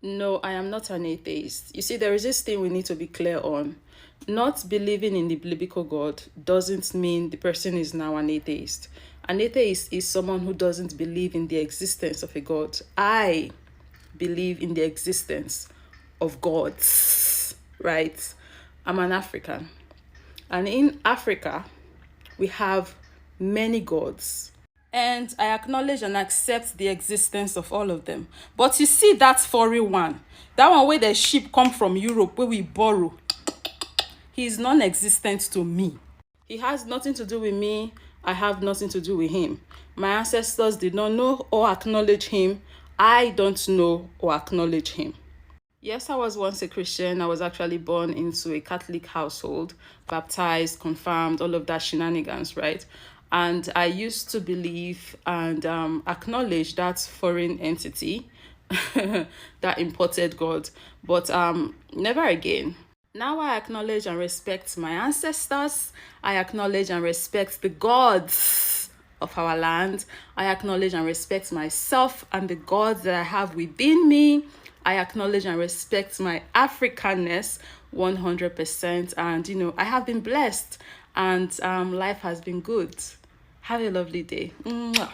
No, I am not an atheist. You see, there is this thing we need to be clear on. Not believing in the biblical God doesn't mean the person is now an atheist. An atheist is someone who doesn't believe in the existence of a God. I believe in the existence of gods, right? I'm an African. And in Africa, we have many gods. And I acknowledge and accept the existence of all of them. But you see that foreign one, that one where the sheep come from Europe, where we borrow, he is non-existent to me. He has nothing to do with me. I have nothing to do with him. My ancestors did not know or acknowledge him. I don't know or acknowledge him. Yes, I was once a Christian. I was actually born into a Catholic household, baptized, confirmed, all of that shenanigans, right? And I used to believe and acknowledge that foreign entity, that imported God, but never again. Now I acknowledge and respect my ancestors. I acknowledge and respect the gods of our land. I acknowledge and respect myself and the gods that I have within me. I acknowledge and respect my Africanness 100%. And, I have been blessed and life has been good. Have a lovely day. Mwah.